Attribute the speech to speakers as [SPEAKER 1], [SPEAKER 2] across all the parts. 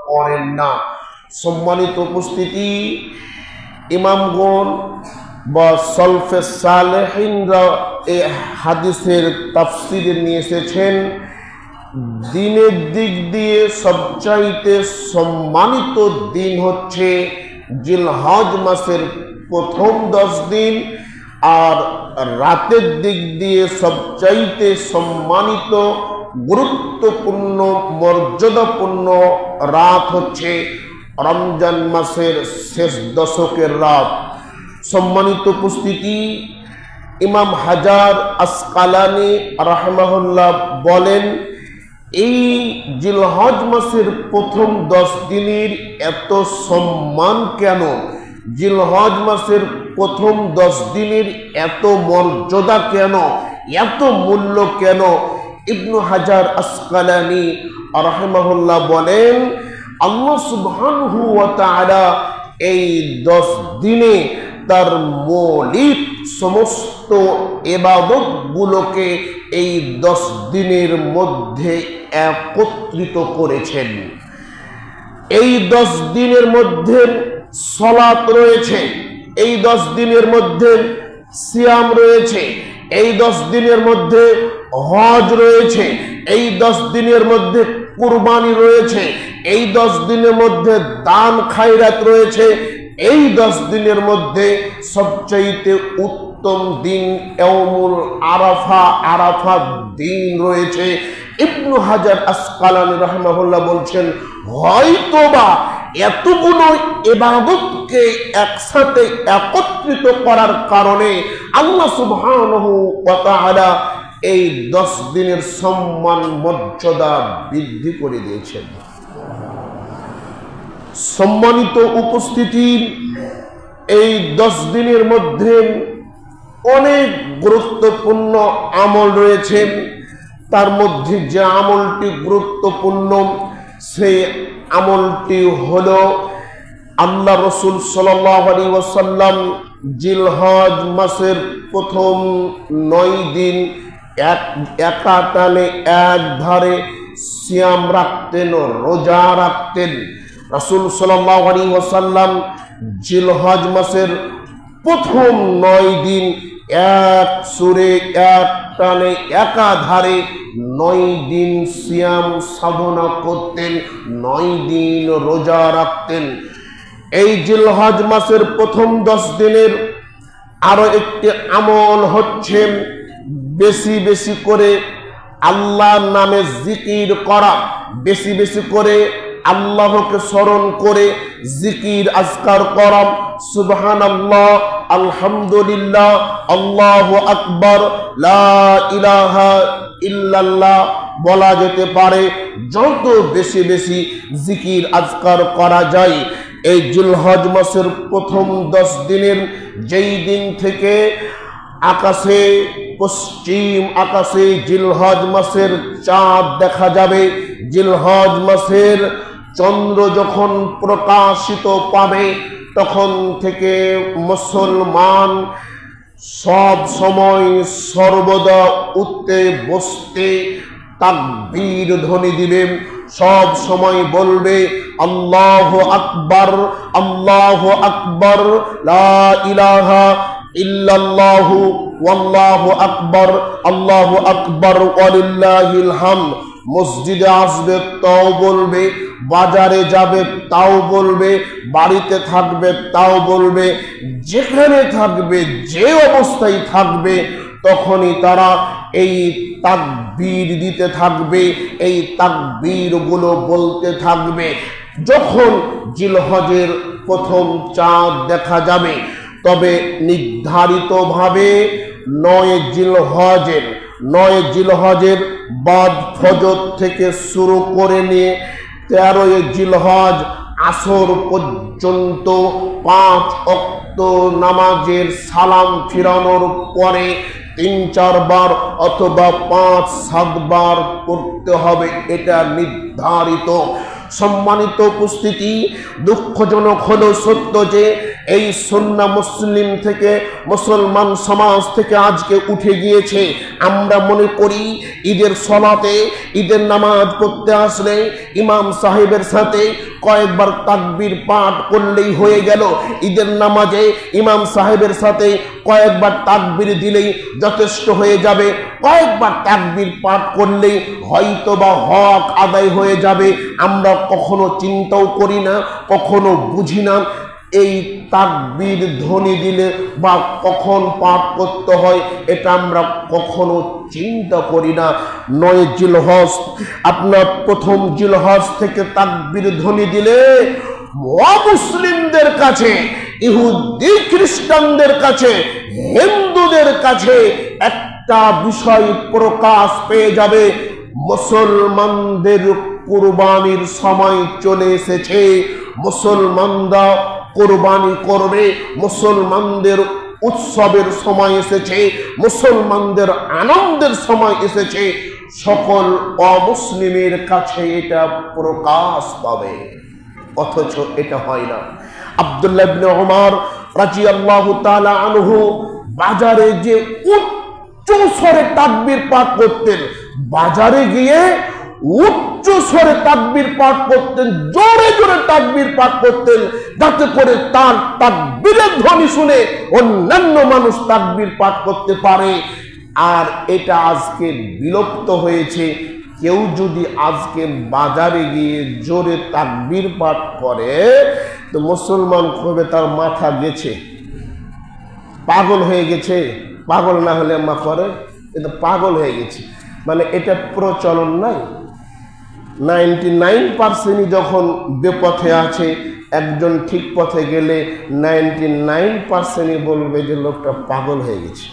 [SPEAKER 1] করেন না। সম্মানিত উপস্থিতি, ইমামগণ বা সলফে সালেহিনরা এই হাদিসের তাফসিরে নিয়ে এসেছেন, দিনের দিক দিয়ে সবচাইতে সম্মানিত দিন হচ্ছে জিলহজ মাসের প্রথম 10 দিন, আর রাতের দিক দিয়ে সবচাইতে সম্মানিত গুরুত্বপূর্ণ মর্যাদাপূর্ণ রাত হচ্ছে রমজান মাসের শেষ দশকের রাত। সম্মানিত উপস্থিতি, ইমাম হাজার আসকালানি রাহমাহুল্লাহ বলেন, এই জিলহজ মাসের প্রথম 10 দিনের এত সম্মান কেন, জিলহজ মাসের প্রথম 10 দিনের এত মর্যাদা কেন, এত মূল্য কেন? ইবনু হাজার আসকালানি রাহমাহুল্লাহ বলেন, আল্লাহ সুবহানাহু ওয়া তাআলা এই 10 দিনে তার মৌলিক সমস্ত ইবাদতগুলোকে এই 10 দিনের মধ্যে একত্রিত করেছেন। এই 10 দিনের মধ্যে সালাত রয়েছে, এই 10 দিনের মধ্যে সিয়াম রয়েছে, এই 10 দিনের মধ্যে হজ রয়েছে, এই 10 দিনের মধ্যে কুরবানি রয়েছে, এই 10 দিনের মধ্যে দান খায়রাত রয়েছে, এই 10 দিনের মধ্যে সবচাইতে উত্তম দিন ইয়াউমুল আরাফা, আরাফার দিন রয়েছে। ইবনু হাজার আসকালানি রাহমাহুল্লাহ বলছেন, হয়তোবা এতগুলো ইবাদতকে একসাথে একত্রিত করার কারণে আল্লাহ সুবহানাহু ওয়া তাআলা এই 10 দিনের সম্মান মর্যাদা বৃদ্ধি করে দিয়েছেন। সম্মানিত উপস্থিতি, এই 10 দিনের মধ্যে অনেক গুরুত্বপূর্ণ আমল রয়েছে। তার মধ্যে যে আমলটি গুরুত্বপূর্ণ সেই আমলটি হলো আল্লাহ রাসূল সাল্লাল্লাহু আলাইহি ওয়াসাল্লাম জিলহজ মাসের প্রথম 9 দিন একাটানে এক ধারে সিয়াম রাখতেন, রোজা রাখতেন। রাসূল সাল্লাল্লাহু আলাইহি ওয়াসাল্লাম জিলহজ মাসের প্রথম 9 দিন এক সুরে এক টানে একাধারে 9 দিন সিয়াম সাধনা করতেন, 9 দিন রোজা রাখতেন। এই জিলহজ মাসের প্রথম 10 দিনের আরো একটি আমল হচ্ছে বেশি বেশি করে আল্লাহর নামে জিকির করা, বেশি বেশি করে আল্লাহকে স্মরণ করে জিকির আজকার করা। সুবহানাল্লাহ, আলহামদুলিল্লাহ, আল্লাহু আকবার, লা ইলাহা ইল্লাল্লাহ বলা যেতে পারে। যত বেশি বেশি জিকির আজকার করা যায়, এই জিলহজ মাসের প্রথম 10 দিনের যেই দিন থেকে আকাশে, পশ্চিম আকাশে জিলহজ মাসের চাঁদ দেখা যাবে, জিলহজ মাসের চন্দ্র যখন প্রকাশিত পাবে, তখন থেকে মুসলমান সব সময় সর্বদা উঠতে বসতে তাকবীর ধ্বনি দিবে, সব সময় বলবে আল্লাহু আকবার, আল্লাহু আকবার, লা ইলাহা ইল্লাল্লাহু ওয়াল্লাহু আকবার, আল্লাহু আকবার ওয়ালিল্লাহিল হামদ। মসজিদে আসবে তাও বলবে, বাজারে যাবে তাও বলবে, বাড়িতে থাকবে তাও বলবে, যেখানে থাকবে যে অবস্থায় থাকবে তখনই তারা এই তাকবীর দিতে থাকবে, এই তাকবীর গুলো বলতে থাকবে। যখন জিলহজের প্রথম চাঁদ দেখা যাবে, তবে নির্ধারিতভাবে 9 জিলহজের বাদ ফজর থেকে শুরু করে নিয়ে 13 জিলহজ আসর পর্যন্ত 5 ওয়াক্ত নামাজের সালাম ফিরানোর পরে 3-4 বার অথবা 5-7 বার করতে হবে, এটা নির্ধারিত। সম্মানিত উপস্থিতি, দুঃখজনক হলো সত্য যে এই সুন্নাহ মুসলিম থেকে, মুসলমান সমাজ থেকে আজকে উঠে গিয়েছে। আমরা মনে করি ঈদের সলাতে, ঈদের নামাজ পড়তে আসলে ইমাম সাহেবের সাথে কয়েকবার তাকবীর পাঠ করলেই হয়ে গেল। ঈদের নামাজে ইমাম সাহেবের সাথে কয়েকবার তাকবীর দিলেই যথেষ্ট হয়ে যাবে। কয়েকবার তাকবীর পাঠ করলেই হয়তো বা হক আদায় হয়ে যাবে। আমরা কখনো চিন্তাও করি না, কখনো বুঝি না এই তাকবীর ধ্বনি দিলে বা কখন পাঠ করতে হয়, এটা আমরা কখনো চিন্তা করি না। 9 জিলহজ, আপনার প্রথম জিলহজ থেকে তাকবীর ধ্বনি দিলে অমুসলিমদের কাছে, ইহুদি খ্রিস্টানদের কাছে, হিন্দুদের কাছে একটা বিষয় প্রকাশ পেয়ে যাবে, মুসলমানদের কুরবানির সময় চলে এসেছে। মুসলমানরা কুরবানি করবে, মুসলমানদের উৎসবের সময় এসেছে, মুসলমানদের আনন্দের সময় এসেছে। সকল অমুসলিমের কাছে এটা প্রকাশ পাবে, অথচ এটা হয় না। আব্দুল্লাহ ইবনে ওমর রাদিয়াল্লাহু তাআলা আনহু বাজারে যে উচ্চ স্বরে তাকবীর পাঠ করতেন, বাজারে গিয়ে উচ্চ স্বরে তাকবীর পাঠ করতেন, জোরে জোরে তাকবীর পাঠ করতেন, যাতে করে তার তাকবীরের ধ্বনি শুনে অন্যান্য মানুষ তাকবীর পাঠ করতে পারে। আর এটা আজকে বিলুপ্ত হয়েছে। কেউ যদি আজকে বাজারে গিয়ে জোরে তাকবীর পাঠ করে তো মুসলমান কবে তার মাথা গেছে, পাগল হয়ে গেছে। পাগল না হলে মা করে, এটা পাগল হয়ে গেছে, মানে এটা প্রচলন নাই। 99% যখন বেপথে আছে, একজন ঠিক পথে গেলে 99% বলবে যে লোকটা পাগল হয়ে গেছে।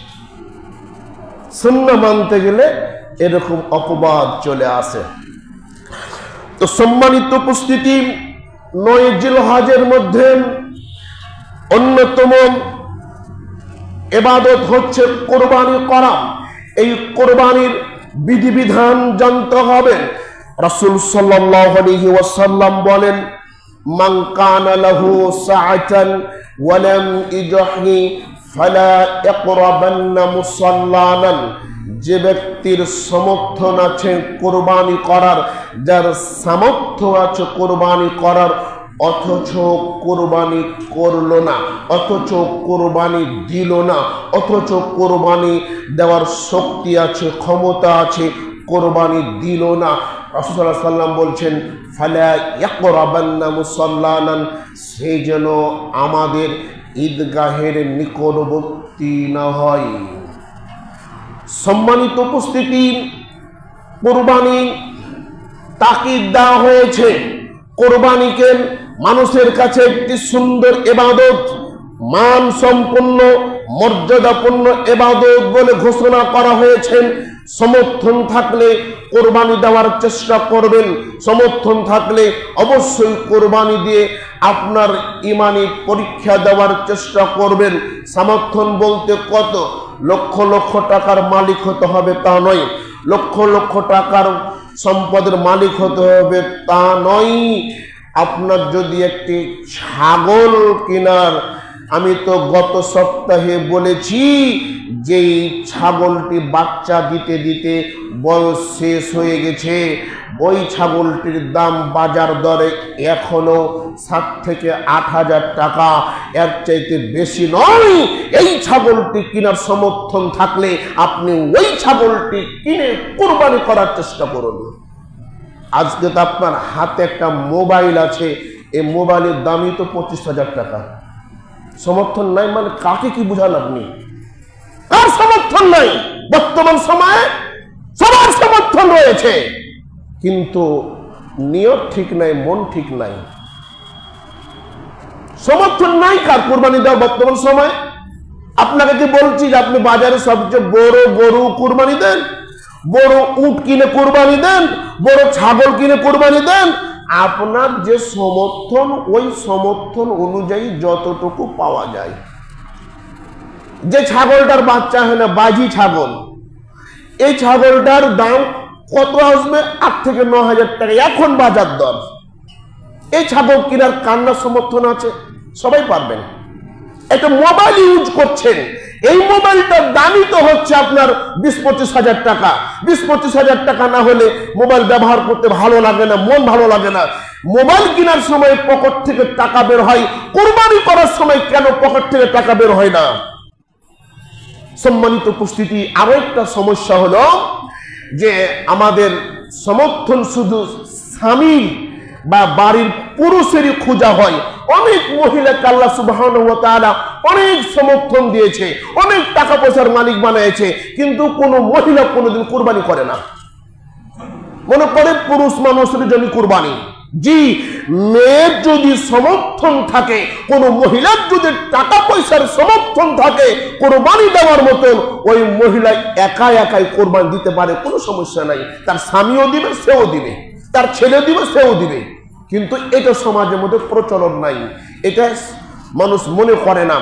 [SPEAKER 1] সুন্নাহ মানতে গেলে এরকম অপবাদ চলে আসে। তো সম্মানিত উপস্থিতি, 9 জিলহজের মধ্যে অন্যতম ইবাদত হচ্ছে কুরবানি করা। এই কুরবানির বিধিবিধান জানতে হবে। রাসূল সাল্লাল্লাহু আলাইহি ওয়াসাল্লাম বলেন, মান কানা লাহু সাআতান ওয়া লাম ইজহি ফালা ইকরাবান্না মুসাল্লানা। যে ব্যক্তির সমর্থন আছে কুরবানি করার, যার সামর্থ্য আছে কুরবানি করার, অথচ কুরবানি করলো না, অথচ কুরবানি দিল না, অথচ কুরবানি দেওয়ার শক্তি আছে, ক্ষমতা আছে, কুরবানি দিল না, রাসূল সাল্লাল্লাহু আলাইহি ওয়াসাল্লাম বলছেন ফালা ইয়াকরাবান্না মুসাল্লানা, সে যেন আমাদের ঈদগাহের নিকটবর্তী না হয়। সম্মানিত উপস্থিতি, কুরবানি তাকিদ দেওয়া হয়েছে। কুরবানিকে মানুষের কাছে একটি সুন্দর ইবাদত, মান সম্পন্ন, মর্যাদাপূর্ণ ইবাদত বলে ঘোষণা করা হয়েছে। সমর্থন থাকলে কুরবানি দেওয়ার চেষ্টা করবেন। সমর্থন থাকলে অবশ্যই কুরবানি দিয়ে আপনার ঈমানি পরীক্ষা দেওয়ার চেষ্টা করবেন। সমর্থন বলতে কত লক্ষ লক্ষ টাকার মালিক হতে হবে তা নয়, লক্ষ লক্ষ টাকার সম্পদের মালিক হতে হবে তা নয়। আপনার যদি একটি ছাগল কেনার, আমি তো গত সপ্তাহে বলেছি যে ছাগলটি বাচ্চা দিতে দিতে বয়স শেষ হয়ে গেছে, ওই ছাগলটির দাম বাজার দরে এখনো 7 থেকে 8,000 টাকা, এর চাইতে বেশি নয়। এই ছাগলটি কেনার সমর্থন থাকলে আপনি ওই ছাগলটি কিনে কুরবানি করার চেষ্টা করুন। আজকে তো আপনার হাতে একটা মোবাইল আছে, এই মোবাইলের দামই তো 25,000 টাকা। সমর্থন নাই মানে কাকে কি বুঝান আপনি? কার সমর্থন নাই? বর্তমান সময়ে সবার সমর্থন রয়েছে, কিন্তু নিয়ত ঠিক নাই, মন ঠিক নাই। সমর্থন নাই কার কুরবানি দেওয়া বর্তমান সময়? আপনাকে কি বলছি যে আপনি বাজারে সবচেয়ে বড় গরু কুরবানি দেন, বড় উট কিনে কুরবানি দেন, বড় ছাগল কিনে কুরবানি দেন? আপনার যে সমর্থন, ওই সমর্থন অনুযায়ী যতটুকু পাওয়া যায়। যে ছাগলটার বাচ্চা হয় না, বাজি ছাগল, এই ছাগলটার দাম কত আসবে? 8 থেকে 9,000 টাকা এখন বাজার দর। এই ছাগল কেনার কান্না সমর্থন আছে, সবাই পারবেন। একটা মোবাইল ইউজ করছেন, এই মোবাইলটার দামই তো হচ্ছে আপনার 20-25 হাজার টাকা। 20-25 হাজার টাকা না হলে মোবাইল ব্যবহার করতে ভালো লাগে না, মন ভালো লাগে না। মোবাইল কেনার সময় পকেট থেকে টাকা বের হয়, কুরবানি করার সময় কেন পকেট থেকে টাকা বের হয় না? সম্মানিত উপস্থিতি, আরো একটা সমস্যা হলো যে আমাদের সমর্থন শুধু স্বামী বা বাড়ির পুরুষেরই খোঁজা হয়। অনেক মহিলাকে আল্লাহ সুবহানাহু ওয়া তাআলা অনেক সমর্থন দিয়েছে, অনেক টাকা পয়সার মালিক বানিয়েছে, কিন্তু কোনো মহিলা কোনোদিন কুরবানি করে না। মনে করে পুরুষ মানুষের জন্য কুরবানি। জি, মেয়ের যদি সমর্থন থাকে, কোন মহিলার যদি টাকা পয়সার সমর্থন থাকে কুরবানি দেওয়ার মতন, ওই মহিলা একা একাই কুরবানি দিতে পারে, কোনো সমস্যা নাই। তার স্বামীও দিবে, সেও দিবে, তার ছেলে দিবে, সেও দিবে। কিন্তু এটা সমাজের মধ্যে প্রচলন নাই, এটা মানুষ মনে করে না।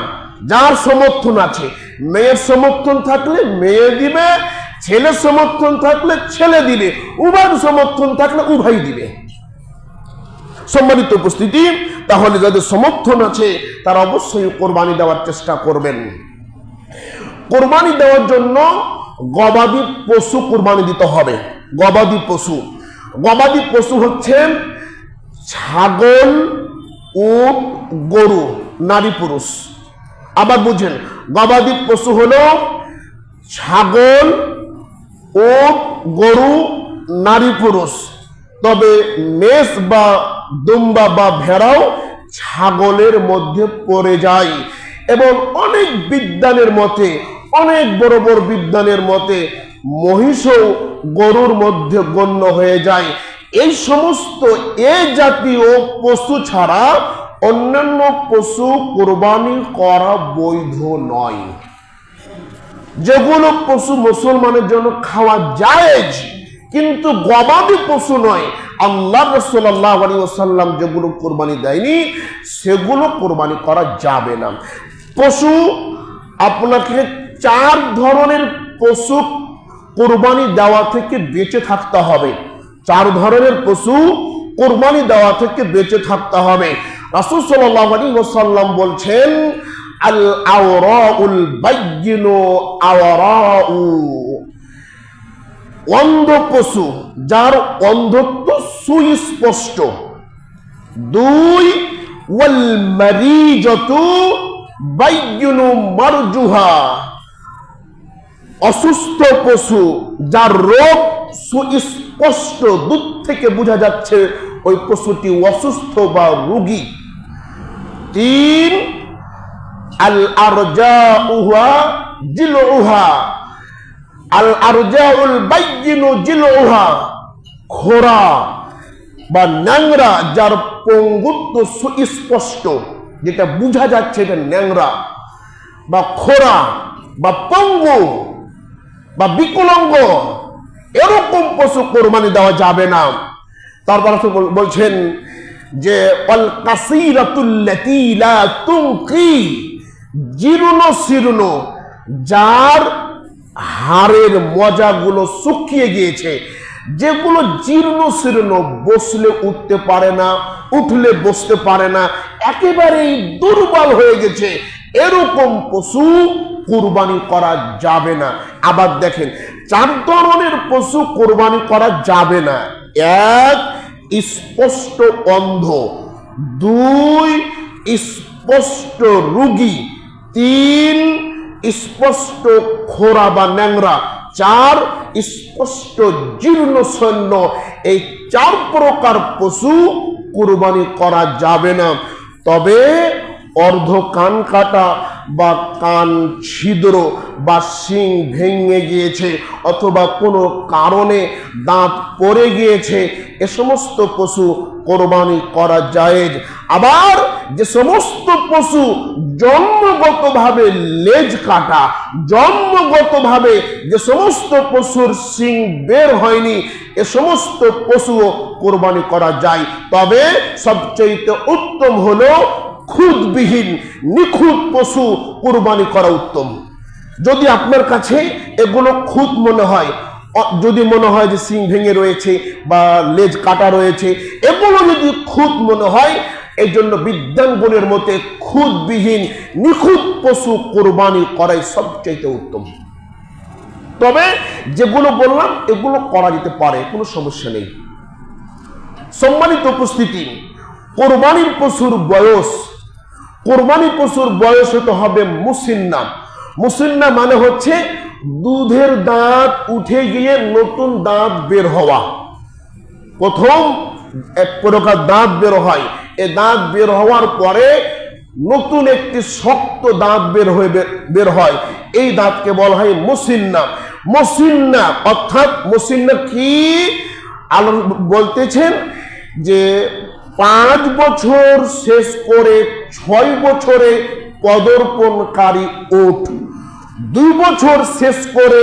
[SPEAKER 1] যার সমর্থন আছে, মেয়ের সমর্থন থাকলে মেয়ে দিবে, ছেলের সমর্থন থাকলে ছেলে দিবে, উভয়ের সমর্থন থাকলে উভয় দিবে। সম্মানিত উপস্থিতি, তাহলে যাদের সমর্থন আছে তারা অবশ্যই কোরবানি দেওয়ার চেষ্টা করবেন। কোরবানি দেওয়ার জন্য গবাদি পশু কোরবানি দিতে হবে। গবাদি পশু, গবাদি পশু হচ্ছেন ছাগল, উট, গরু, নারী পুরুষ। আবার বুঝেন, গবাদি পশু হলো ছাগল, উট, গরু, নারী পুরুষ। তবে মেষ বা দুম্বা বা ভেড়াও ছাগলের মধ্যে পড়ে যায়। এবং অনেক বিদ্বানের মতে, অনেক বড় বড় বিদ্বানের মতে মহিষও গরুর মধ্যে গণ্য হয়ে যায়। এই সমস্ত এ জাতীয় পশু ছাড়া অন্যান্য পশু কোরবানি করা বৈধ নয়। যেগুলো পশু মুসলমানের জন্য খাওয়া জায়েজ, কিন্তু গবাদি পশু নয়। আল্লাহ রাসূল সাল্লাল্লাহু আলাইহি ওয়াসাল্লাম যেগুলো কোরবানি দেয়নি সেগুলো কোরবানি করা যাবে না। পশু, আপনাকে 4 ধরনের পশু কোরবানি দেওয়া থেকে বেঁচে থাকতে হবে। 4 ধরনের পশু কোরবানি দেওয়া থেকে বেঁচে থাকতে হবে। রাসূল সাল্লাল্লাহু আলাইহি ওয়াসাল্লাম বলছেন, আল আওরাউল বাইয়িনু আওরাউ, অন্ধ পশু যার অন্ধত্ব সুস্পষ্ট। 2, ওয়াল মারিজাতু বাইয়িনু মারজুহা, অসুস্থ পশু যার রোগ সুস্পষ্ট, দূর থেকে বোঝা যাচ্ছে ওই পশুটি অসুস্থ বা রোগী। 3, আল আরজাউহা জিলউহা, আল আরজাউল বাইয়িনু জিলউহা, খোরা বা ন্যাংরা যার পঙ্গুত্ব সুস্পষ্ট, যেটা বোঝা যাচ্ছে এটা ন্যাংরা বা খোরা বা পঙ্গু বা বিকলাঙ্গ, এরকম পশু কোরবানি দেওয়া যাবে না। তারপর বলছেন যে আল কাসীরাতুল্লাতী লা তুনকি, জীর্ণ শীর্ণ, যার হাড়ের মজাগুলো শুকিয়ে গিয়েছে, যেগুলো জীর্ণ শীর্ণ, বসলে উঠতে পারে না, উঠলে বসতে পারে না, একেবারেই দুর্বল হয়ে গেছে, এরকম পশু কুরবানি করা যাবে না। আবার দেখেন, 4 ধরনের পশু কুরবানি করা যাবে না। 1, স্পষ্ট অন্ধ। 2, স্পষ্ট রোগী। 3, স্পষ্ট খোরা বা ন্যাংরা। 4, স্পষ্ট জীর্ণ সৈন্য। এই 4 প্রকার পশু কুরবানি করা যাবে না। তবে অর্ধ কান কাটা বা কান ছিদ্র বা শিং ভেঙে গিয়েছে অথবা কোনো কারণে দাঁত পড়ে গিয়েছে, এ সমস্ত পশু কোরবানি করা জায়েজ। আবার যে সমস্ত পশু জন্মগতভাবে লেজ কাটা, জন্মগতভাবে যে সমস্ত পশুর শিং বের হয়নি, এ সমস্ত পশুও কোরবানি করা যায়। তবে সবচেয়ে উত্তম হলো খুদবিহীন, নিখুঁত পশু কোরবানি করা উত্তম। যদি আপনার কাছে এগুলো খুদ মনে হয়, যদি মনে হয় যে শিং ভেঙে রয়েছে বা লেজ কাটা রয়েছে, এগুলো যদি খুদ মনে হয়, এই জন্য বিদ্যাঙ্গনের মতে খুদবিহীন নিখুঁত পশু কোরবানি করাই সবচেয়ে উত্তম। তবে যেগুলো বললাম এগুলো করা যেতে পারে, কোনো সমস্যা নেই। সম্মানিত উপস্থিতি, কোরবানির পশুর বয়স হতে হবে মুসিন্না। মুসিন্না মানে হচ্ছে দুধের দাঁত উঠে গিয়ে নতুন দাঁত বের হওয়া। প্রথম এক প্রকার দাঁত বের হয়, এ দাঁত বের হওয়ার পরে নতুন একটি শক্ত দাঁত বের হয়, এই দাঁতকে বলা হয় মুসিন্না। মুসিন্না অর্থাৎ মুসিন্না কি বলতেছেন যে 5 বছর শেষ করে 6 বছরে পদার্পণকারী উট, 2 বছর শেষ করে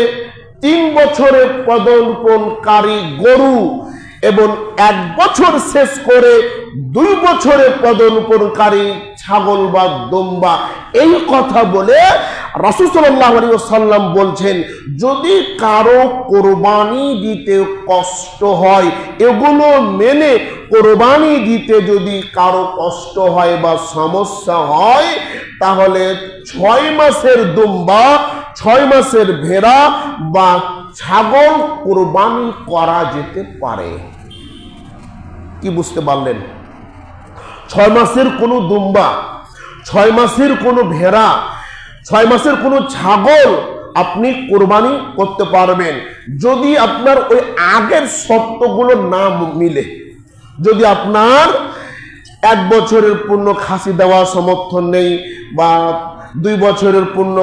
[SPEAKER 1] 3 বছরে পদার্পণকারী গরু এবং 1 বছর শেষ করে 2 বছরে পদার্পণকারী ছাগল বা দুম্বা। এই কথা বলে রাসূল সাল্লাল্লাহু আলাইহি ওয়াসাল্লাম বলছেন, যদি কারো কোরবানি দিতে কষ্ট হয়, এগুলো মেনে কোরবানি দিতে যদি কারো কষ্ট হয় বা সমস্যা হয়, তাহলে 6 মাসের দুম্বা, 6 মাসের ভেড়া বা ছাগল কোরবানি করা যেতে পারে। কি বুঝতে পারলেন? 6 মাসের কোনো দুম্বা, 6 মাসের কোনো ভেড়া, 6 মাসের কোনো ছাগল আপনি কোরবানি করতে পারবেন, যদি আপনার ওই আগের শর্তগুলো না মিলে। যদি আপনার 1 বছরের পূর্ণ খাসি দেওয়ার সমর্থন নেই, বা 2 বছরের পূর্ণ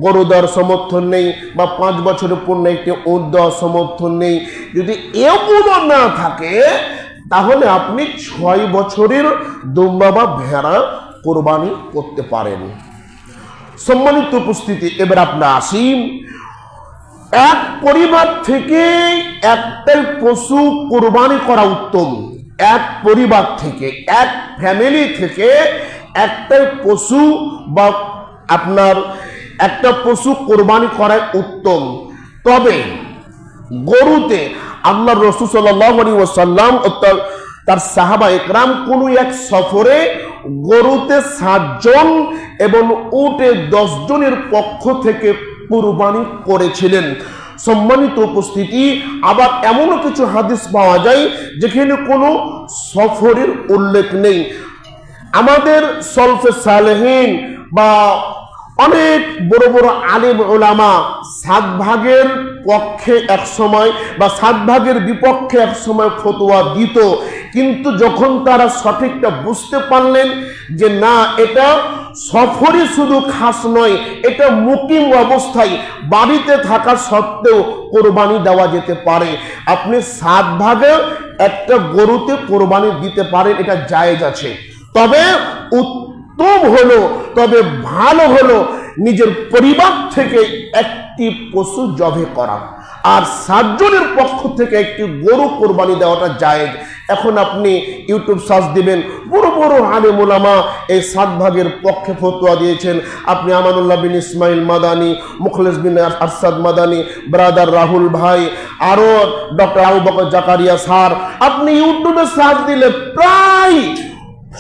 [SPEAKER 1] গরু দেওয়ার সমর্থন নেই, বা 5 বছরের পূর্ণ একটি উট দেওয়ার সমর্থন নেই, যদি এগুলো না থাকে, তাহলে আপনি 6 বছরের দুম্বা বা ভেড়া কোরবানি করতে পারেন। সম্মানিত উপস্থিতি, এবার আপনার আসি, এক পরিবার থেকে একটাই পশু কোরবানি করা উত্তম। এক পরিবার থেকে, এক ফ্যামিলি থেকে একটাই পশু বা আপনার একটা পশু কোরবানি করা উত্তম। তবে গরুতে আল্লাহর রাসূল সাল্লাল্লাহু আলাইহি ওয়াসাল্লাম তার সাহাবা একরাম কোন এক সফরে গরুতে 7 জন এবং উটে 10 জনের পক্ষ থেকে কুরবানি করেছিলেন। সম্মানিত উপস্থিতি, আবার এমনও কিছু হাদিস পাওয়া যায় যেখানে কোনো সফরের উল্লেখ নেই। আমাদের সলফে সালেহিন বা অনেক বড় বড় আলেম ওলামা 7 ভাগের পক্ষে এক সময় বা 7 ভাগের বিপক্ষে এক সময় ফতোয়া দিত, কিন্তু যখন তারা সঠিকটা বুঝতে পারলেন যে না, এটা সফরে শুধু খাস নয়, এটা মুকিম অবস্থায় বাড়িতে থাকা সত্ত্বেও কোরবানি দেওয়া যেতে পারে, আপনি 7 ভাগে একটা গরুতে কোরবানি দিতে পারেন, এটা জায়েজ আছে। তবে উত্তম হলো, তবে ভালো হলো নিজের পরিবার থেকে একটি পশু জবে করা, আর 7 জনের পক্ষ থেকে একটি গরু কোরবানি দেওয়াটা জায়েজ। এখন আপনি ইউটিউব সার্চ দিবেন, বড় বড় আলেম ওলামা এই 7 ভাগের পক্ষে ফতোয়া দিয়েছেন। আপনি আমানুল্লাহ বিন ইসমাইল মাদানী, মুখলেস বিন আরশাদ মাদানী, ব্রাদার রাহুল ভাই, আরো ডক্টর আবু বকর জাকারিয়া স্যার, আপনি ইউটিউবে সার্চ দিলে প্রায়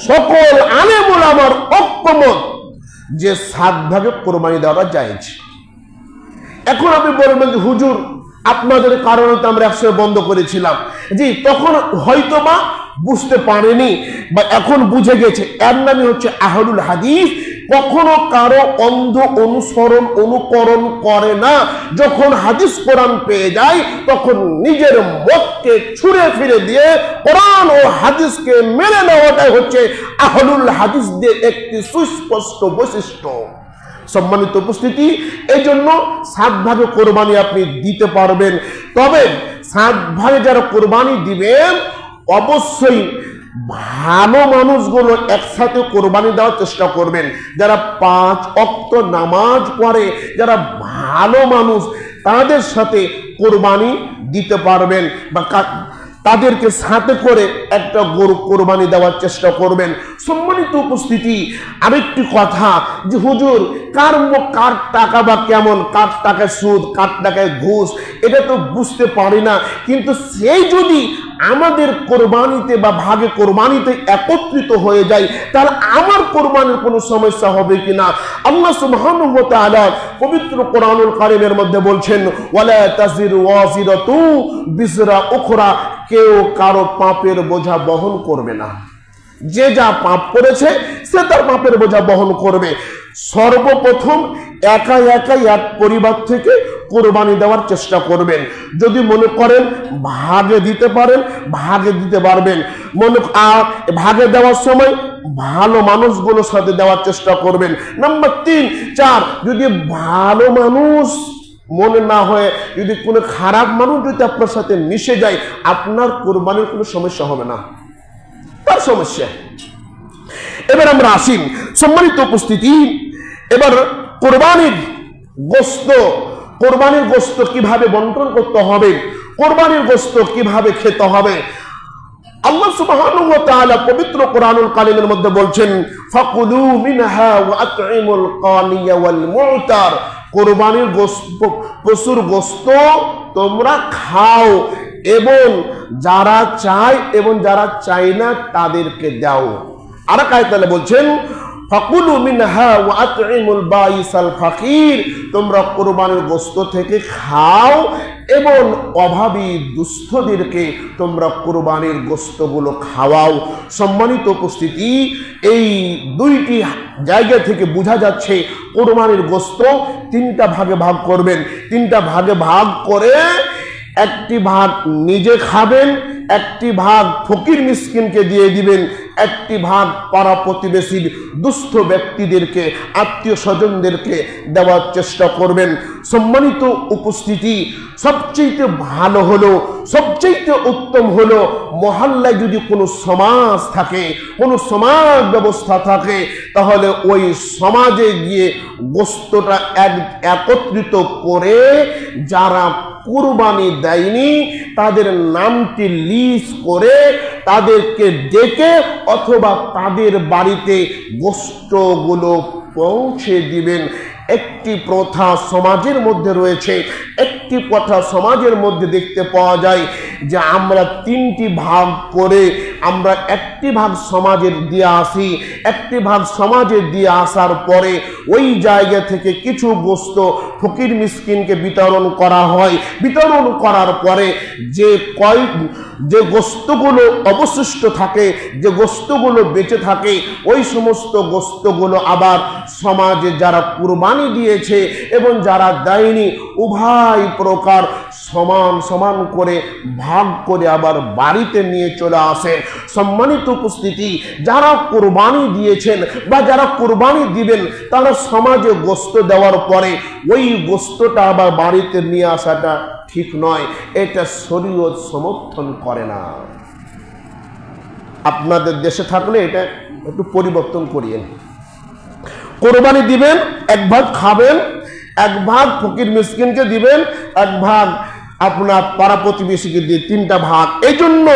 [SPEAKER 1] সকল আলেম ওলামার ঐক্যমত যে 7 ভাগে কোরবানি দেওয়াটা জায়েজ। এখন আপনি বলবেন যে হুজুর, আপনাদের কারণে তো আমরা একসময় বন্ধ করেছিলাম। জি, তখন হয়তোবা বুঝতে পারেনি বা এখন বুঝে গেছে। এর নামই হচ্ছে আহলুল হাদিস। কখনো কারো অন্ধ অনুকরণ করে না। যখন হাদিস কোরআন পেয়ে যায়, তখন নিজের মতকে ছুঁড়ে ফিরে দিয়ে কোরআন ও হাদিসকে মেনে নেওয়াটাই হচ্ছে আহলুল হাদিসদের একটি সুস্পষ্ট বৈশিষ্ট্য। সম্মানিত উপস্থিতি, এই জন্য 7 ভাগে কোরবানি আপনি দিতে পারবেন। তবে 7 ভাগে যারা কোরবানি দিবেন, অবশ্যই ভালো মানুষগুলো একসাথে কোরবানি দেওয়ার চেষ্টা করবেন। যারা 5 ওয়াক্ত নামাজ পড়ে, যারা ভালো মানুষ, তাদের সাথে কোরবানি দিতে পারবেন বা তাদেরকে সাথে করে একটা গরু কোরবানি দেওয়ার চেষ্টা করবেন। সম্মানিত উপস্থিতি, আরেকটি কথা যে হুজুর, কার টাকা বা কেমন, কার টাকায় সুদ, কার টাকায় ঘুষ, এটা তো বুঝতে পারি না, কিন্তু সেই যদি আমাদের কোরবানিতে বা ভাগে কোরবানিতে একত্রিত হয়ে যায়, তাহলে আমার কোরবানির কোনো সমস্যা হবে কিনা? আল্লাহ সুবহানাহু ওয়া তাআলা পবিত্র কোরআনুল কারীমের মধ্যে বলছেন, ওয়ালা তাজিরু ওয়াজিরাতু বিজরা উখরা, কেউ কারো পাপের বোঝা বহন করবে না। যে যা পাপ করেছে সে তার পাপের বোঝা বহন করবে। সর্বপ্রথম একা একাই এক পরিবার থেকে কোরবানি দেওয়ার চেষ্টা করবেন। যদি মনে করেন ভাগে দিতে পারেন, ভাগে দিতে পারবেন। ভাগে দেওয়ার সময় ভালো মানুষগুলোর সাথে দেওয়ার চেষ্টা করবেন। নাম্বার 3, 4, যদি ভালো মানুষ মনে না হয়, যদি কোনো খারাপ মানুষ যদি আপনার সাথে মিশে যায়, আপনার কোরবানির কোনো সমস্যা হবে না, তার সমস্যা। এবার আমরা আসি, সম্মানিত উপস্থিতি, এবার কোরবানির গোশত কিভাবে বন্টন করতে হবে, কোরবানির গোশত কিভাবে খেতে হবে। আল্লাহ সুবহানাহু ওয়া তাআলা পবিত্র কোরআনুল কারীমের মধ্যে বলছেন, ফাকুলু মিনহা ওয়া আত'ইমুল কানিয়া ওয়াল মু'তার, কোরবানির পশুর গোশত তোমরা খাও এবং যারা চায় এবং যারা চায় না তাদেরকে দাও। আর আয়াতে বলছেন, ফাকুলু মিনহা ওয়া আত'ইমুল বাইসাল ফাকির, তোমরা কোরবানির গোশত থেকে খাও এবং অভাবী দুস্থদেরকে তোমরা কোরবানির গোশতগুলো খাওয়াও। সম্মানিত উপস্থিতি, এই দুইটি জায়গা থেকে বোঝা যাচ্ছে কোরবানির গোশত 3টা ভাগে ভাগ করবেন। 3টা ভাগে ভাগ করে একটি ভাগ নিজে খাবেন, একটি ভাগ ফকির মিসকিনকে দিয়ে দিবেন, একটি ভাগ পাড়া প্রতিবেশীর দুস্থ ব্যক্তিদেরকে, আত্মীয় স্বজনদেরকে দেওয়ার চেষ্টা করবেন। সম্মানিত উপস্থিতি, সবচেয়ে ভালো হলো, সবচেয়ে উত্তম হলো, মহল্লায় যদি কোনো সমাজ থাকে, কোনো সমাজ ব্যবস্থা থাকে, তাহলে ওই সমাজে গিয়ে গোশতটা একত্রিত করে যারা কুরবানি দেয়নি তাদের নামটি লিস্ট করে তাদেরকে ডেকে অথবা তাদের বাড়িতে গোশতগুলো পৌঁছে দিবেন। একটি প্রথা সমাজের মধ্যে রয়েছে, একটি প্রথা সমাজের মধ্যে দেখতে পাওয়া যায় যে আমরা 3টি ভাগ করে আমরা একটি ভাগ সমাজের দিয়ে আসি, একটি ভাগ সমাজে দিয়ে আসার পরে ওই জায়গা থেকে কিছু গোশত ফকির মিসকিনকে বিতরণ করা হয়। বিতরণ করার পরে যে গোশতগুলো অবশিষ্ট থাকে, যে গোশতগুলো বেঁচে থাকে, ওই সমস্ত গোশতগুলো আবার সমাজে যারা কুরবানি দিয়েছে এবং যারা দেয়নি উভয় প্রকার সমান সমান করে ভাগ করে আবার বাড়িতে নিয়ে চলে আসেন। সম্মানিত উপস্থিতি, যারা কুরবানি দিয়েছেন বা যারা কুরবানি দিবেন তারা সমাজে গোশত দেওয়ার পরে ওই গোশতটা আবার বাড়িতে নিয়ে আসাটা ঠিক নয়, এটা শরীয়ত সমর্থন করে না। আপনাদের দেশে থাকলে এটা একটু পরিবর্তন করিয়েন। কোরবানি দিবেন, এক ভাগ খাবেন, এক ভাগ ফকির মিসকিনকে দিবেন, এক ভাগ আপনার পাড়া প্রতিবেশীকে দিয়ে, 3টা ভাগ। এই জন্য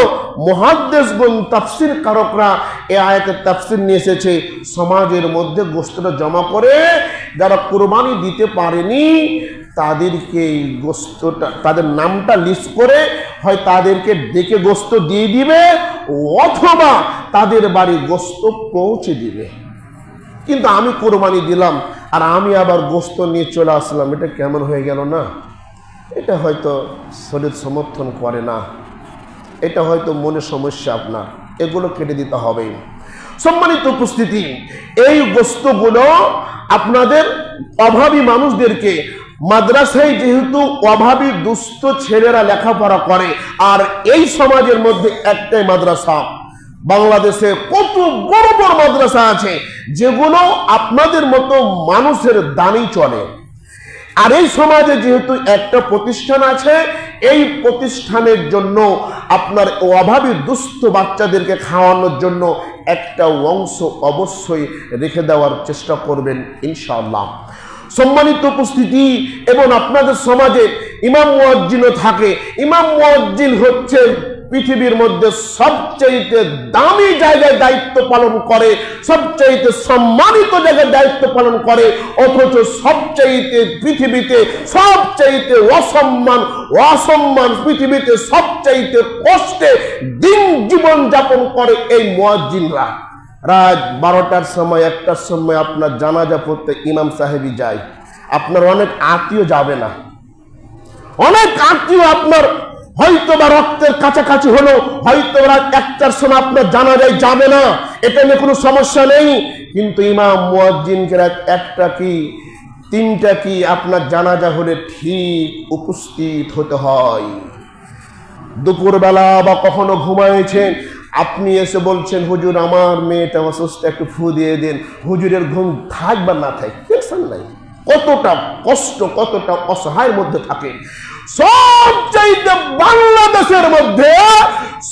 [SPEAKER 1] মুহাদ্দিসগণ, তাফসীর কারকরা এই আয়াতের তাফসীর নিয়ে এসেছে, সমাজের মধ্যে গোশতটা জমা করে যারা কুরবানি দিতে পারেনি তাদেরকে গোশতটা, তাদের নামটা লিস্ট করে হয় তাদেরকে ডেকে গোশত দিয়ে দিবে অথবা তাদের বাড়ি গোশত পৌঁছে দিবে। কিন্তু আমি কোরবানি দিলাম আর আমি আবার গোশত নিয়ে চলে আসলাম, এটা কেমন হয়ে গেল না? এটা হয়তো শরীর সমর্থন করে না, এটা হয়তো মনে সমস্যা আপনার, এগুলো কেটে দিতে হবে। সম্মানিত উপস্থিতি, এই গোশতগুলো আপনাদের অভাবী মানুষদেরকে, মাদ্রাসায় যেহেতু অভাবী দুস্থ ছেলেরা লেখাপড়া করে, আর এই সমাজের মধ্যে একটাই মাদ্রাসা, বাংলাদেশে কত বড় বড় মাদ্রাসা আছে যেগুলো আপনাদের মতো মানুষের দানি চলে, আর এই সমাজে যেহেতু একটা প্রতিষ্ঠান আছে, এই প্রতিষ্ঠানের জন্য আপনার অভাবী দুস্থ বাচ্চাদেরকে খাওয়ানোর জন্য একটা অংশ অবশ্যই রেখে দেওয়ার চেষ্টা করবেন ইনশাআল্লাহ। সম্মানিত উপস্থিতি, এবং আপনাদের সমাজে ইমাম মুয়াজ্জিনও থাকে। ইমাম মুয়াজ্জিন হচ্ছে পৃথিবীর মধ্যে সবচাইতে দামি জায়গায় দায়িত্ব পালন করে, সবচাইতে সম্মানিত জায়গায় দায়িত্ব পালন করে, অথচ সবচাইতে পৃথিবীতে সবচাইতে অসম্মান পৃথিবীতে সবচাইতে কষ্টে দিন জীবন যাপন করে এই মুয়াজ্জিনরা। রাত 12টার সময় 1টার সময় আপনার জানাজা পড়তে ইমাম সাহেবই যায়, আপনার অনেক আত্মীয় যাবে না, অনেক আত্মীয় আপনার হয়তোবা রক্তের কাছাকাছি হলো, হয়তোবা একটার সময় আপনার জানাজায় যাবে না, এটা নিয়ে কোনো সমস্যা নেই, কিন্তু ইমাম মুয়াজ্জিনকে একটা কি তিনটা কি আপনার জানাজা হলে ঠিক উপস্থিত হতে হয়। দুপুরবেলা বা কখনো ঘুমাইছেন, আপনি এসে বলছেন হুজুর আমার মেয়েটা অসুস্থ, একটু ফু দিয়ে দেন, হুজুরের ঘুম থাক বা না থাক টেনশন নাই। কতটা কষ্ট, কতটা অসহায়ের মধ্যে থাকে। সবচাইতে বাংলাদেশের মধ্যে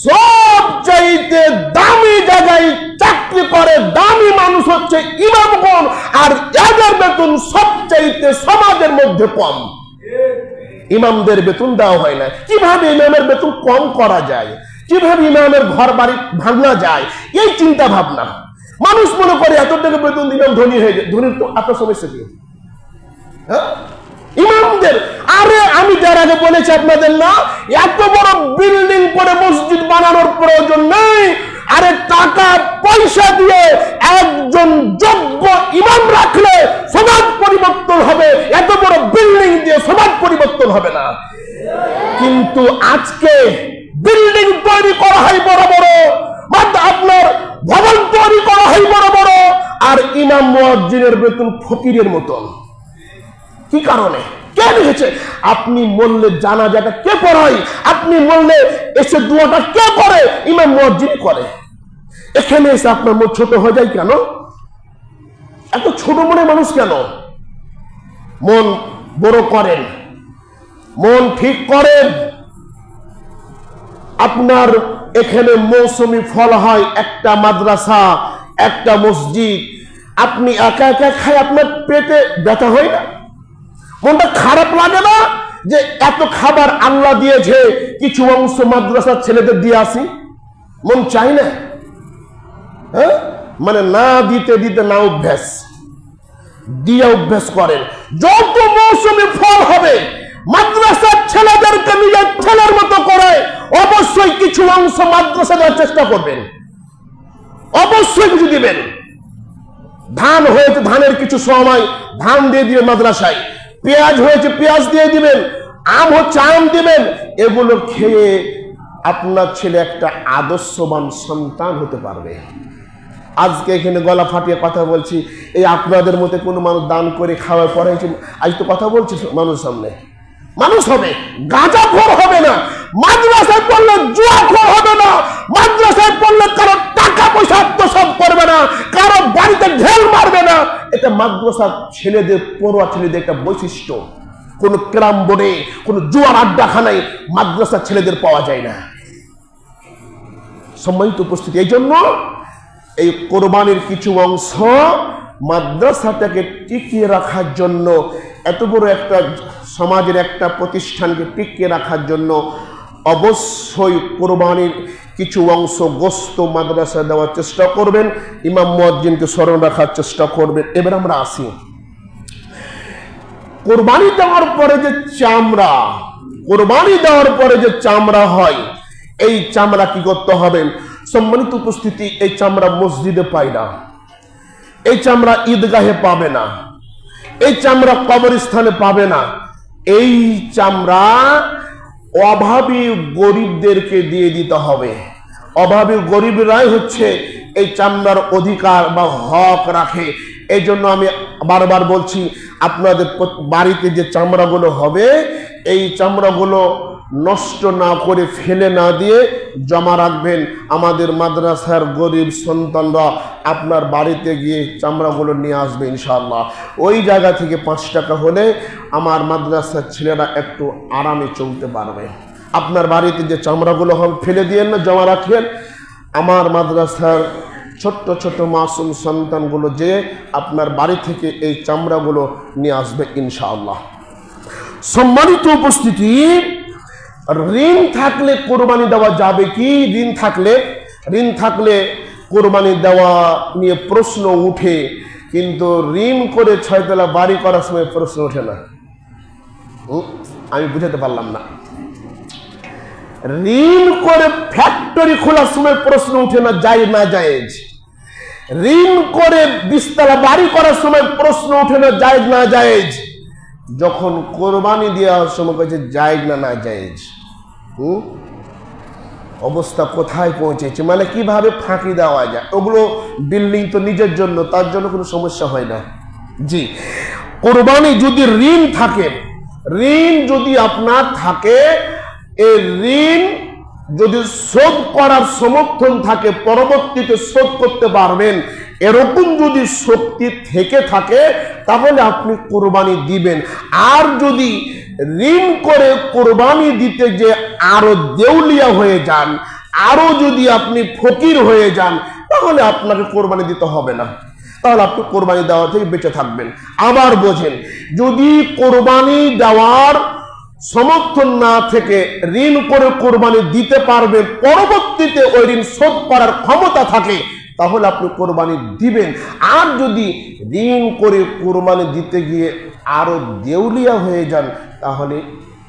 [SPEAKER 1] সবচাইতে দামি জায়গায় চাকরি করে দামি মানুষ হচ্ছে ইমামগণ, আর এদের বেতন সবচাইতে সমাজের মধ্যে কম। ইমামদের বেতন দেওয়া হয় না। কিভাবে ইমামের বেতন কম করা যায়, কিভাবে ইমামের ঘর বাড়ি ভাঙা যায়, এই চিন্তা ভাবনা। মানুষ মনে করে এত টাকা বেতন দিলাম ধনী হয়ে যায়। ধনীর তো এত সমস্যা কি ইমামদের? আরে আমি যার আগে বলেছি আপনাদের না, এত বড় বিল্ডিং করে মসজিদ বানানোর প্রয়োজন নেই। আরে টাকা পয়সা দিয়ে একজন যোগ্য ইমাম রাখলে সমাজ পরিবর্তন হবে, এত বড় বিল্ডিং দিয়ে সমাজ পরিবর্তন হবে না। কিন্তু আজকে বিল্ডিং তৈরি করা হয় বড় বড়, আপনার ভবন তৈরি করা হয় বড় বড়, আর ইমাম মুয়াজ্জিনের বেতন ফকিরের মতন। কি কারণে? কে লিখেছে? আপনি বললে জানাজাটা কে পড়ায়, আপনি বললে এসে দোয়াটা কে করে? ইমাম মুয়াজ্জিন করে। এখানে এসে আপনার মন ছোট হয়ে যায় কেন? এত ছোট মনে মানুষ কেন? মন বড় করেন, মন ঠিক করেন। আপনার এখানে মৌসুমি ফল হয়, একটা মাদ্রাসা, একটা মসজিদ। আপনি একা একা খাই, আপনার পেটে ব্যথা হয় না? মনটা খারাপ লাগে না যে এত খাবার আল্লাহ দিয়েছে, কিছু অংশ মাদ্রাসার ছেলেদের দিয়ে আসি? মন চাই না? হ্যাঁ, মানে না দিতে দিতে না অভ্যাস, দিয়ে অভ্যাস করেন। যত মৌসুমি ফল হবে মাদ্রাসার ছেলেদেরকে নিজের ছেলের মতো করে অবশ্যই কিছু অংশ মাদ্রাসা দেওয়ার চেষ্টা করবেন, অবশ্যই কিছু দিবেন। ধান হয়েছে, ধানের কিছু সময় ধান দিয়ে দিবেন মাদ্রাসায়, পেঁয়াজ হয়েছে পেঁয়াজ দিয়ে দিবেন, আম হচ্ছে আম দিবেন। এগুলো খেয়ে আপনার ছেলে একটা আদর্শবান সন্তান হতে পারবে। আজকে এখানে গলা ফাটিয়ে কথা বলছি, এই আপনাদের মতো কোনো মানুষ দান করে খাওয়ার পরে আজ তো কথা বলছি মানুষ সামনে, মানুষ হবে, গাঁজাখোর হবে না, মাদ্রাসায় পড়লে জুয়াখোর হবে না, মাদ্রাসায় পড়লে কারো টাকা পয়সা আত্মসাৎ করবে না, কারো বাড়িতে ঢেল মারবে না। এটা মাদ্রাসার ছেলেদের, পড়ুয়া ছেলেদের একটা বৈশিষ্ট্য। কোন ক্যারাম বোর্ডে, কোন জুয়ার আড্ডাখানায় মাদ্রাসার ছেলেদের পাওয়া যায় না। সম্মানিত উপস্থিতি, এই জন্য এই কোরবানির কিছু অংশ মাদ্রাসাটাকে টিকিয়ে রাখার জন্য, এত বড় একটা সমাজের একটা প্রতিষ্ঠানকে টিকিয়ে রাখার জন্য অবশ্যই কোরবানির কিছু অংশ গোস্ত মাদ্রাসা দেওয়ার চেষ্টা করবেন, ইমাম মুয়াজ্জিনকে স্মরণ রাখার চেষ্টা করবেন। এবার আমরা আসি, কোরবানি দেওয়ার পরে যে চামড়া, কোরবানি দেওয়ার পরে যে চামড়া হয়, এই চামড়া কি করতে হবে? সম্মানিত উপস্থিতি, এই চামড়া মসজিদে পাই না, এই চামড়া ঈদগাহে পাবে না, এই চামড়া কবরস্থানে পাবে না। এই চামড়া অভাবী গরিবদেরকে দিয়ে দিতে হবে। অভাবী গরিবরাই হচ্ছে এই চামড়ার অধিকার বা হক রাখে। এই জন্য আমি বারবার বলছি, আপনাদের বাড়িতে যে চামড়াগুলো হবে, এই চামড়াগুলো নষ্ট না করে ফেলে না দিয়ে জমা রাখবেন। আমাদের মাদ্রাসার গরিব সন্তানরা আপনার বাড়িতে গিয়ে চামড়াগুলো নিয়ে আসবে ইনশাআল্লাহ। ওই জায়গা থেকে 5 টাকা হলে আমার মাদ্রাসার ছেলেরা একটু আরামে চলতে পারবে। আপনার বাড়িতে যে চামড়াগুলো হবে ফেলে দিয়েন না, জমা রাখেন। আমার মাদ্রাসার ছোট্ট ছোট্ট মাসুম সন্তানগুলো যে আপনার বাড়ি থেকে এই চামড়াগুলো নিয়ে আসবে ইনশাআল্লাহ। সম্মানিত উপস্থিতি, ঋণ থাকলে কোরবানি দেওয়া যাবে কি? ঋণ থাকলে কোরবানি দেওয়া নিয়ে প্রশ্ন উঠে, কিন্তু ঋণ করে 6 তলা বাড়ি করার সময় প্রশ্ন ওঠে না। আমি বুঝাতে পারলাম না। ঋণ করে ফ্যাক্টরি খোলার সময় প্রশ্ন উঠে না জায়েজ না জায়েজ। ঋণ করে 20 তলা বাড়ি করার সময় প্রশ্ন উঠে না জায়েজ না জায়েজ। যখন কোরবানি দেওয়ার সময় কাছে জায়েজ না না জায়েজ। অবস্থা কোথায় পৌঁছেছে, মানে কিভাবে ফাঁকি দেওয়া যায়। ওগুলো বিল্ডিং তো নিজের জন্য, তার জন্য কোনো সমস্যা হয় না। জি, কোরবানি যদি ঋণ থাকে, ঋণ যদি আপনার থাকে, এই ঋণ যদি শোধ করার সমর্থন থাকে, পরবর্তীতে শোধ করতে পারবেন, এরকম যদি শক্তি থেকে থাকে, তাহলে আপনি কোরবানি দিবেন। আর যদি ঋণ করে কোরবানি দিতে যে আরো দেউলিয়া হয়ে যান, আরো যদি আপনি ফকির হয়ে যান, তাহলে আপনাকে কোরবানি দিতে হবে না, তাহলে আপনি কোরবানি দেওয়া থেকে বেঁচে থাকবেন। আবার বোঝেন, যদি কোরবানি দেওয়ার সমর্থন না থেকে ঋণ করে কোরবানি দিতে পারবেন, পরবর্তীতে ওই ঋণ শোধ করার ক্ষমতা থাকে, তাহলে আপনি কোরবানি দিবেন। আর যদি ঋণ করে কোরবানি দিতে গিয়ে আরো দেউলিয়া হয়ে যান, তাহলে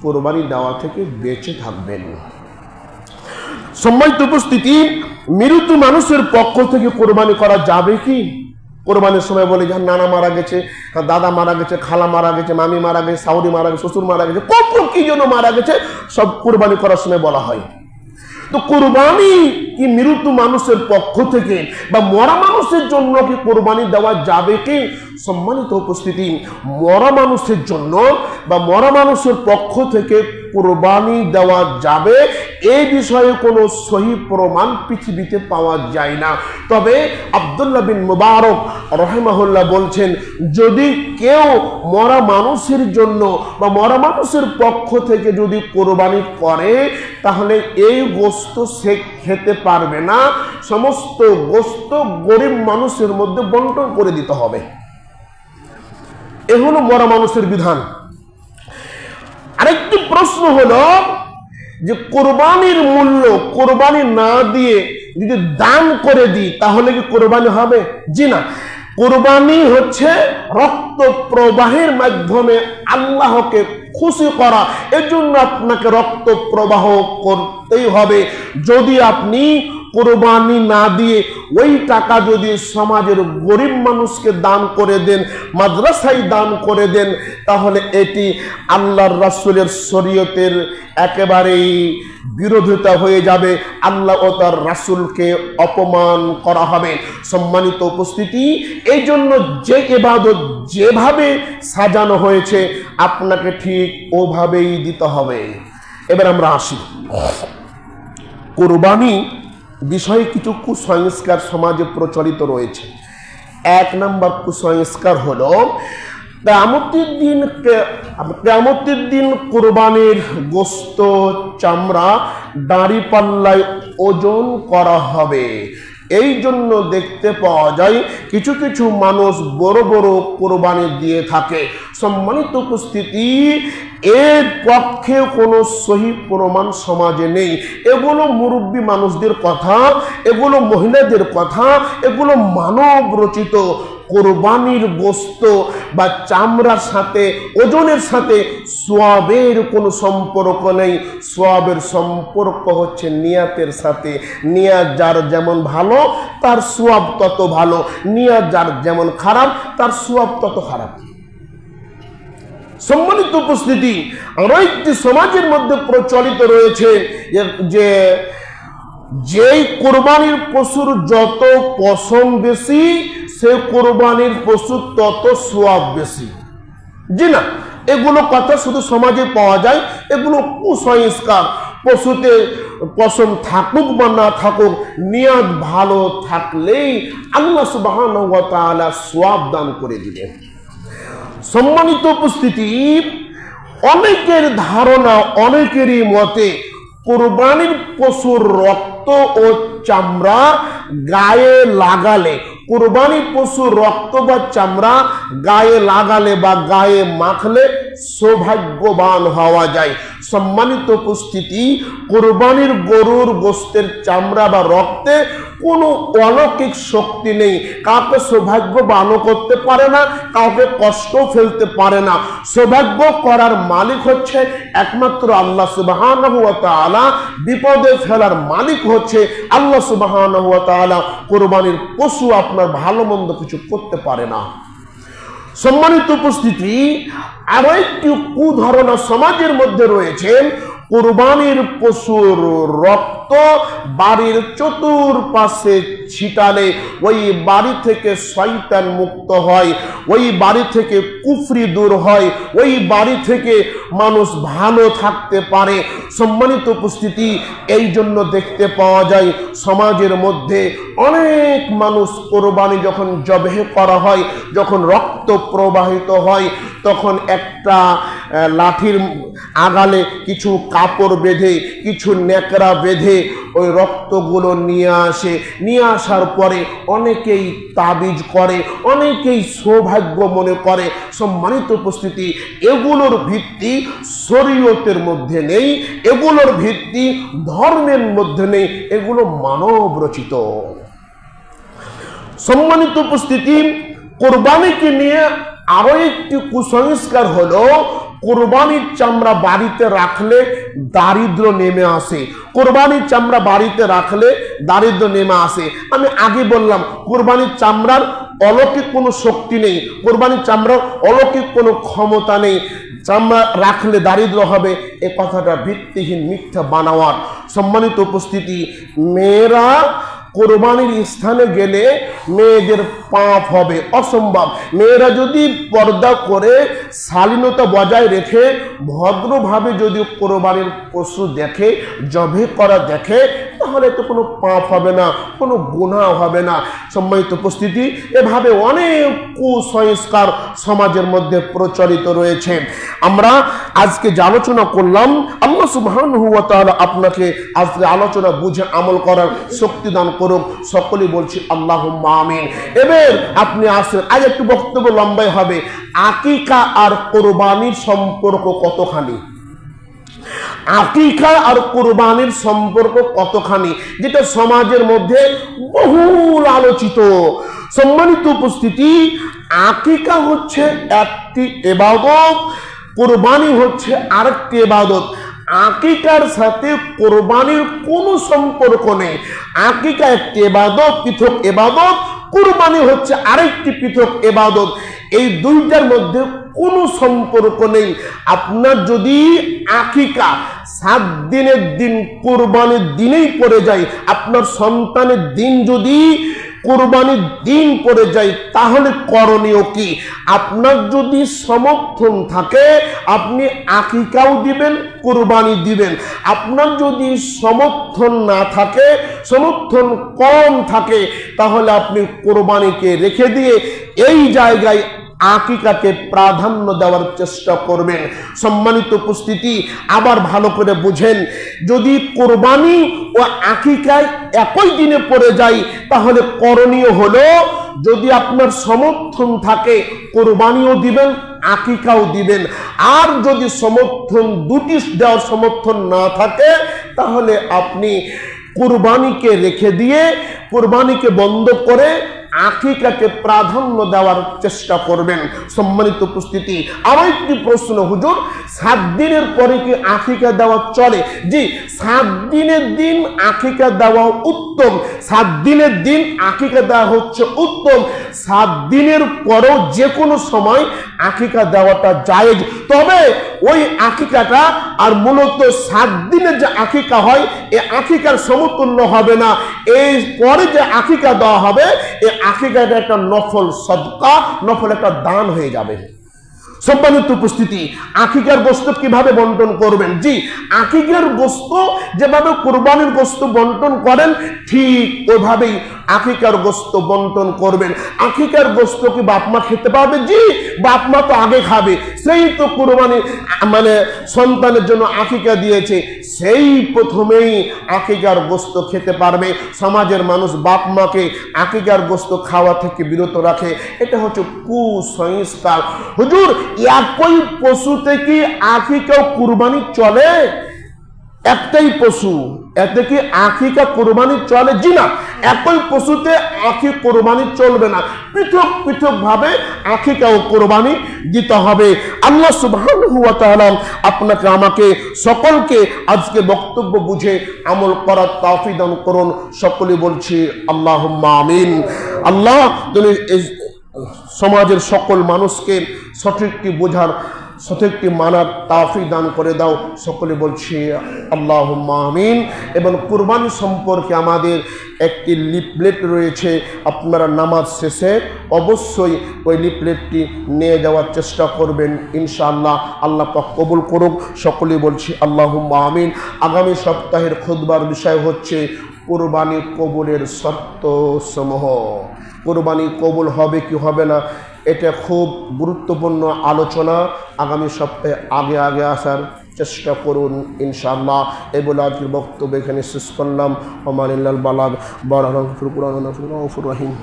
[SPEAKER 1] কোরবানি দেওয়া থেকে বেঁচে থাকবেন। সম্মানিত উপস্থিতি, মৃত মানুষের পক্ষ থেকে কোরবানি করা যাবে কি? কোরবানির সময় বলে যে নানা মারা গেছে, দাদা মারা গেছে, খালা মারা গেছে, মামি মারা গেছে, শাশুড়ি মারা গেছে, শ্বশুর মারা গেছে, কখন কি জন্য মারা গেছে, সব কোরবানি করার সময় বলা হয়। তো কোরবানি কি মৃত মানুষের পক্ষ থেকে বা মরা মানুষের জন্য কি কোরবানি দেওয়া যাবে কি? সম্মানিত উপস্থিতি, মরা মানুষের জন্য বা মরা মানুষের পক্ষ থেকে কোরবানি দেওয়া যাবে, এই বিষয়ে কোনো সহি প্রমাণ পৃথিবীতে পাওয়া যায় না। তবে আব্দুল্লাহ বিন মুবারক রাহিমাহুল্লাহ বলছেন, যদি কেউ মরা মানুষের জন্য বা মরা মানুষের পক্ষ থেকে যদি কোরবানি করে, তাহলে এই গোশত সে খেতে পারবে না, সমস্ত গোশত গরিব মানুষের মধ্যে বন্টন করে দিতে হবে। এ হলো মরা মানুষের বিধান। আরেকটি প্রশ্ন হলো যে কোরবানির মূল্য কোরবানি না দিয়ে যদি দান করে দিই, তাহলে কি কোরবানি হবে? জি না। কোরবানি হচ্ছে রক্ত প্রবাহের মাধ্যমে আল্লাহকে খুশি করা, এজন্য আপনাকে রক্ত প্রবাহ করতেই হবে। যদি আপনি কোরবানি না দিয়ে ওই টাকা যদি সমাজের গরিব মানুষকে দান করে দেন, মাদ্রাসায় দান করে দেন, তাহলে এটি আল্লাহর রাসূলের শরীয়তের একেবারেই বিরোধিতা হয়ে যাবে, আল্লাহ ও তার রাসূলকে অপমান করা হবে। সম্মানিত উপস্থিতি, এই জন্য যে ইবাদত যেভাবে সাজানো হয়েছে আপনাকে ঠিক ওভাবেই দিতে হবে। এবার আমরা আসি, কোরবানি বিষয়ে কিছু কুসংস্কার সমাজে প্রচলিত রয়েছে। এক নম্বর কুসংস্কার হলো কিয়ামতের দিন কোরবানির গোশত, চামড়া দাড়ি পাল্লায় ওজন করা হবে। এই জন্য দেখতে পাওয়া যায় কিছু কিছু মানুষ বড় বড় কোরবানি দিয়ে থাকে। সম্মানিত উপস্থিতি, এর পক্ষে কোনো সহি প্রমাণ সমাজে নেই। এগুলো মুরব্বী মানুষদের কথা, এগুলো মহিলাদের কথা, এগুলো মানব রচিত। কোরবানির গোশত বা চামড়ার সাথে, ওজনের সাথে সোয়াবের কোনো সম্পর্ক নেই। সোয়াবের সম্পর্ক হচ্ছে নিয়াতের সাথে। নিয়াত যার যেমন ভালো, তার সোয়াব তত ভালো। নিয়াত যার যেমন খারাপ, তার সোয়াব তত খারাপ। সম্মানিত উপস্থিতি, আরো একটি সমাজের মধ্যে প্রচলিত রয়েছে যে যেই কোরবানির পশুর যত পশম বেশি, সে কোরবানির পশুর তত সোয়াব বেশি। জি না, এগুলো কথা শুধু সমাজে পাওয়া যায়, এগুলো কুসংস্কার। পশুতে পশম থাকুক বা না থাকুক, নিয়ত ভালো থাকলেই আল্লাহ সুবহানাহু ওয়া তাআলা সোয়াব দান করে দিবেন। সম্মানিত উপস্থিতি, অনেকের ধারণা, অনেকেরই মতে কোরবানির পশুর রক্ত ও চামড়া গায়ে লাগালে, কোরবানির পশুর রক্ত বা চামড়া গায়ে লাগালে বা গায়ে মাখলে সৌভাগ্যবান হওয়া যায়। সম্মানিত উপস্থিতি, কোরবানির গরুর গোশতের চামড়া বা রক্তে কোনো অলৌকিক শক্তি নেই। কাউকে সৌভাগ্যবানও করতে পারে না, কাউকে কষ্ট ফেলতে পারে না। সৌভাগ্য করার মালিক হচ্ছে একমাত্র আল্লাহ সুবহানাহু ওয়া তাআলা। বিপদে ফেলার মালিক হচ্ছে আল্লাহ সুবহানাহু ওয়া তাআলা। কোরবানির পশু আপনার ভালো মন্দ কিছু করতে পারে না। সম্মানিত উপস্থিতি, আরো একটি কুধারণা সমাজের মধ্যে রয়েছে, কুরবানির পশুর রক্ত বাড়ির চতুর্পাশে ছিটালে ওই বাড়ি থেকে শয়তান মুক্ত হয়, ওই বাড়ি থেকে কুফরি দূর হয়, ওই বাড়ি থেকে মানুষ ভালো থাকতে পারে। সম্মানিত উপস্থিতি, এই জন্য দেখতে পাওয়া যায় সমাজের মধ্যে অনেক মানুষ কোরবানি যখন জবেহ করা হয়, যখন রক্ত প্রবাহিত হয়, তখন একটা লাঠির আগালে কিছু কাপড় বেঁধে, কিছু ন্যাকড়া বেঁধে ওই রক্তগুলো নিয়ে আসে। নিয়ে আসার পরে অনেকেই তাবিজ করে, অনেকেই সৌভাগ্য মনে করে। সম্মানিত উপস্থিতি, এগুলোর ভিত্তি শরীয়তের মধ্যে নেই, এগুলোর ভিত্তি ধর্মের মধ্যে নেই, এগুলো মানব রচিত। সম্মানিত উপস্থিতি, কোরবানিকে নিয়ে আরো একটি কুসংস্কার হলো কোরবানির চামড়া বাড়িতে রাখলে দারিদ্র নেমে আসে। কোরবানির চামড়া বাড়িতে রাখলে দারিদ্র নেমে আসে। আমি আগে বললাম কোরবানির চামড়ার অলৌকিক কোনো শক্তি নেই, কোরবানির চামড়ার অলৌকিক কোনো ক্ষমতা নেই। চামড়া রাখলে দারিদ্র হবে, এ কথাটা ভিত্তিহীন, মিথ্যা বানাওয়ার। সম্মানিত উপস্থিতি, মেয়েরা কোরবানির স্থানে গেলে মেয়েদের পাপ হবে, অসম্ভব। মেয়েরা যদি পর্দা করে শালীনতা বজায় রেখে ভদ্রভাবে যদি কোরবানির পশু দেখে, জবে করা দেখে, তাহলে তো কোনো পাপ হবে না, কোনো গুনাহ হবে না। সম্মানিত উপস্থিতি, এভাবে অনেক কুসংস্কার সমাজের মধ্যে প্রচলিত রয়েছে। আমরা আজকে যে আলোচনা করলাম, আল্লাহ সুবহানাহু ওয়া তাআলা আপনাকে আজকে আলোচনা বুঝে আমল করার শক্তি দান করুক। সকলেই বলছি আল্লাহুম্মা আমিন। এবার আপনি আসেন, আজ একটু বক্তব্য লম্বাই হবে। আকিকা আর কোরবানির সম্পর্ক কতখানি? আকিকা আর কোরবানির সম্পর্ক কতখানি, যেটা সমাজের মধ্যে বহুল আলোচিত। সম্মানিত উপস্থিতি, আকিকা হচ্ছে একটি ইবাদত, কোরবানি হচ্ছে আরেকটি ইবাদত। আকিকার সাথে কোরবানির কোনো সম্পর্ক নেই। আকিকা একটি ইবাদত, পৃথক ইবাদত, কুরবানি হচ্ছে আরেকটি পৃথক ইবাদত। এই দুইটার মধ্যে কোনো সম্পর্ক নেই। আপনার যদি আকিকা 7 দিনের দিন কুরবানির দিনেই পড়ে যায়, আপনার সন্তানের দিন যদি কুরবানির দিন পড়ে যায়, তাহলে করণীয় কি? আপনার যদি সমর্থন থাকে আপনি আকিকাও দিবেন, কুরবানি দিবেন। আপনার যদি সমর্থন না থাকে, সমর্থন কম থাকে, তাহলে আপনি কুরবানিকে রেখে দিয়ে এই জায়গায় আকিকাকে প্রাধান্য দেওয়ার চেষ্টা করবেন। সম্মানিত উপস্থিতি, আবার ভালো করে বুঝেন, যদি কোরবানি ও আকিকায় একই দিনে পড়ে যায়, তাহলে করণীয় হলো, যদি আপনার সমর্থন থাকে কোরবানিও দিবেন, আকিকাও দিবেন। আর যদি সমর্থন দুটি দেওয়ার সমর্থন না থাকে, তাহলে আপনি কুরবানিকে রেখে দিয়ে, কুরবানিকে বন্ধ করে আকিকাকে প্রাধান্য দেওয়ার চেষ্টা করবেন। সম্মানিত উপস্থিতি, আমার একটি প্রশ্ন, হুজুর 7 দিনের পরে কি আকিকা দেওয়া চলে? জি, 7 দিনের দিন আকিকা দেওয়া উত্তম। 7 দিনের দিন আকিকা দেওয়া হচ্ছে উত্তম। 7 দিনের পরেও যে কোনো সময় আকিকা দেওয়াটা জায়েজ। তবে ওই আকিকাটা আর মূলত 7 দিনের যে আকিকা হয়, এই আকিকার সমতুল্য হবে না। এই পরে যে আকিকা দেওয়া হবে, এই আকিকাটা একটা নফল সদকা, নফল একটা দান হয়ে যাবে। সম্মানিত উপস্থিতি, আকিকার গোশত কিভাবে বন্টন করবেন? জি, আকিকার গোশত যেভাবে কুরবানির গোশত বন্টন করেন, ঠিক ওইভাবেই আকিকার গোশত বন্টন করবেন। আকিকার গোশত কি বাপ মা খেতে পারবে? জি, বাপ মা তো আগে খাবে, সেই তো কুরবানি মানে সন্তানের জন্য আকিকা দিয়েছে, সেই প্রথমেই আকিকার গোশত খেতে পারবে। সমাজের মানুষ বাপ মাকে আকিকার গোশত খাওয়া থেকে বিরত রাখে, এটা হচ্ছে কুসংস্কার। হুজুর, একই পশুতে কি আকিকা কুরবানি চলে? একটাই পশু, এতে কি আকিকা কুরবানি চলে? জি না, একই পশুতে আকিকা কুরবানি চলবে না, পৃথক পৃথক ভাবে আকিকা ও কুরবানি দিতে হবে। আল্লাহ সুবহানাহু ওয়া তাআলা আপনাকে আমাকে সকলকে আজকে বক্তব্য বুঝে আমল করার তৌফিক দান করুন। সকলে বলছি আল্লাহুম্মা আমিন। আল্লাহ তুমি সমাজের সকল মানুষকে সঠিকটি বোঝার সঠিকটি মানার তাওফিক দান করে দাও। সকলে বলছি আল্লাহুম্মা আমিন। এবং কুরবানি সম্পর্কে আমাদের একটি লিফলেট রয়েছে, আপনারা নামাজ শেষে অবশ্যই ওই লিফলেটটি নিয়ে যাওয়ার চেষ্টা করবেন, ইনশাআল্লাহ আল্লাহ পাক কবুল করুক। সকলে বলছি আল্লাহুম্মা আমিন। আগামী সপ্তাহের খুতবার বিষয় হচ্ছে কুরবানি কবুলের শর্তসমূহ। কুরবানি কবুল হবে কি হবে না, এটা খুব গুরুত্বপূর্ণ আলোচনা। আগামী সপ্তাহে আগে আসার চেষ্টা করুন ইনশাআল্লাহ। এই বলে আজকের বক্তব্য এখানে শেষ করলাম। ওমানিল্লাল বালাগ বারাকাতুহু কুরআনুন রহিম।